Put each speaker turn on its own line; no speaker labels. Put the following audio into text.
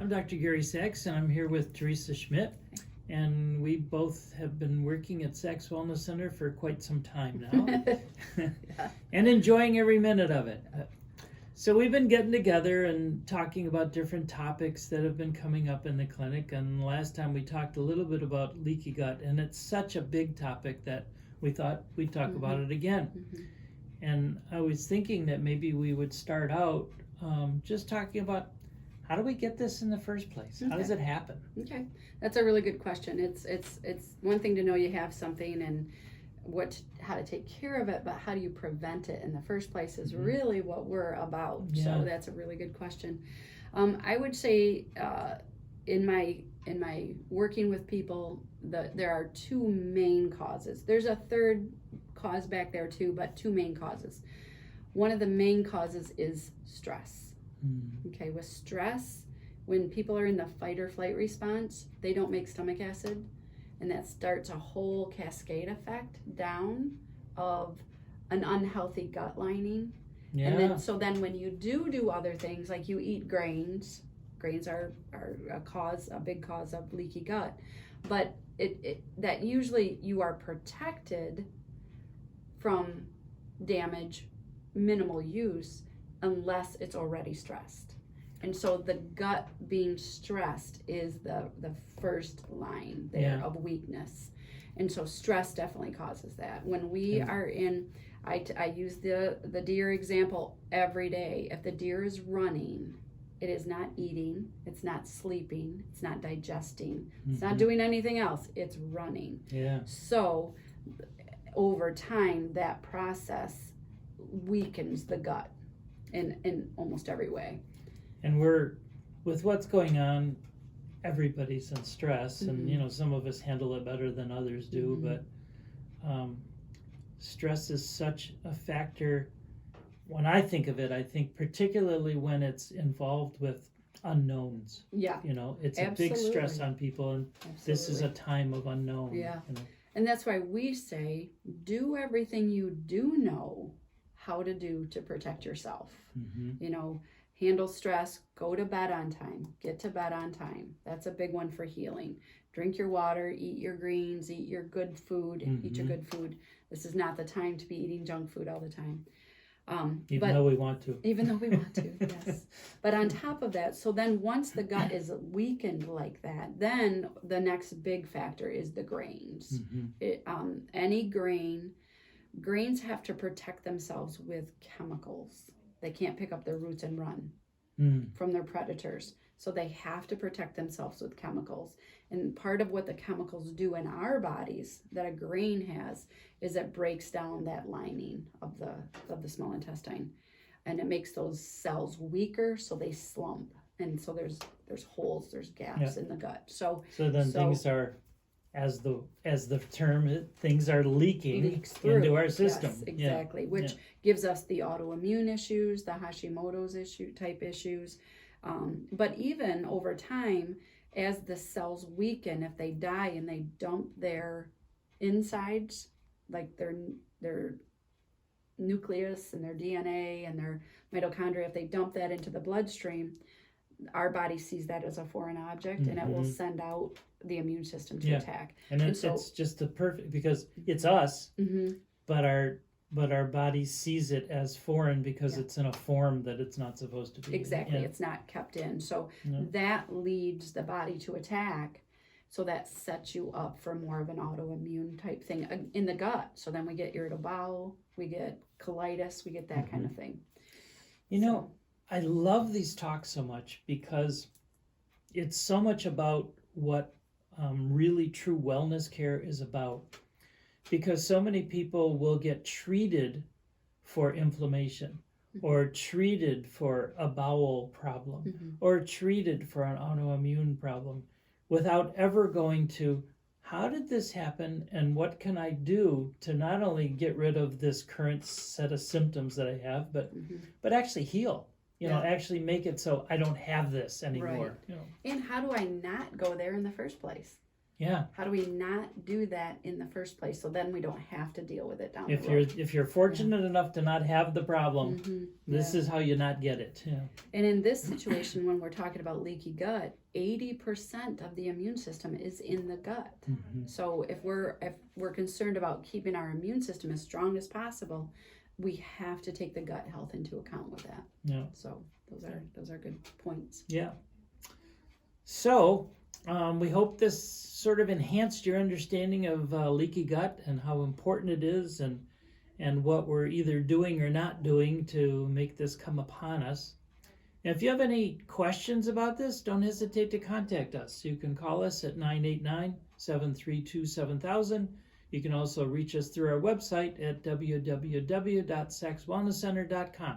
I'm Dr. Gary Sachs, and I'm here with Theresa Schmidt, and we both have been working at Sachs Wellness Center for quite some time now, and enjoying every minute of it. So we've been getting together and talking about different topics that have been coming up in the clinic, and last time we talked a little bit about leaky gut, and it's such a big topic that we thought we'd talk about it again. And I was thinking that maybe we would start out just talking about how do we get this in the first place? How does it happen?
Okay, that's a really good question. It's one thing to know you have something and how to take care of it, but how do you prevent it in the first place is really what we're about.
Yeah.
So that's a really good question. I would say in my working with people, there are two main causes. There's a third cause back there too, but two main causes. One of the main causes is stress. Okay, with stress, when people are in the fight or flight response, they don't make stomach acid, and that starts a whole cascade effect down of an unhealthy gut lining.
Yeah.
And then when you do other things, like you eat grains are a big cause of leaky gut, but that usually you are protected from damage, minimal use, unless it's already stressed. And so the gut being stressed is the first line there of weakness. And so stress definitely causes that. When we are in, I use the deer example every day. If the deer is running, it is not eating, it's not sleeping, it's not digesting, it's not doing anything else, it's running.
Yeah.
So over time, that process weakens the gut in almost every way.
And with what's going on, everybody's in stress, and some of us handle it better than others do, but stress is such a factor. When I think of it, I think particularly when it's involved with unknowns.
Yeah.
It's a big stress on people, and this is a time of unknown.
Yeah. And that's why we say, do everything you do know how to do to protect yourself. Handle stress, go to bed on time, get to bed on time. That's a big one for healing. Drink your water, eat your greens, eat your good food, eat your good food. This is not the time to be eating junk food all the time.
Even though we want to.
Even though we want to, yes. But on top of that, so then once the gut is weakened like that, then the next big factor is the grains. Any grains have to protect themselves with chemicals. They can't pick up their roots and run from their predators. So they have to protect themselves with chemicals. And part of what the chemicals do in our bodies that a grain has is it breaks down that lining of the small intestine. And it makes those cells weaker, so they slump. And so there's holes, there's gaps in the gut. So
things are, as the term, things are leaking into our system.
Yes, exactly. Which gives us the autoimmune issues, the Hashimoto's type issues. But even over time, as the cells weaken, if they die and they dump their insides, like their nucleus and their DNA and their mitochondria, if they dump that into the bloodstream, our body sees that as a foreign object, and it will send out the immune system to attack.
And it's just the perfect, because it's us, but our body sees it as foreign because it's in a form that it's not supposed to be.
Exactly, it's not kept in. So that leads the body to attack. So that sets you up for more of an autoimmune type thing in the gut. So then we get irritable bowel, we get colitis, we get that kind of thing.
I love these talks so much because it's so much about what really true wellness care is about. Because so many people will get treated for inflammation, or treated for a bowel problem, or treated for an autoimmune problem, without ever going to, how did this happen, and what can I do to not only get rid of this current set of symptoms that I have, but actually heal. Actually make it so I don't have this anymore.
Right. And how do I not go there in the first place?
Yeah.
How do we not do that in the first place? So then we don't have to deal with it down
If
the road.
you're fortunate enough to not have the problem,
Mm-hmm.
this is how you not get it. Yeah.
And in this situation, when we're talking about leaky gut, 80% of the immune system is in the gut.
Mm-hmm.
So if we're concerned about keeping our immune system as strong as possible, we have to take the gut health into account with that.
Yeah.
So those are good points.
Yeah. So we hope this sort of enhanced your understanding of leaky gut and how important it is, and what we're either doing or not doing to make this come upon us. And if you have any questions about this, don't hesitate to contact us. You can call us at 989-732-7000. You can also reach us through our website at www.sacswellnesscenter.com.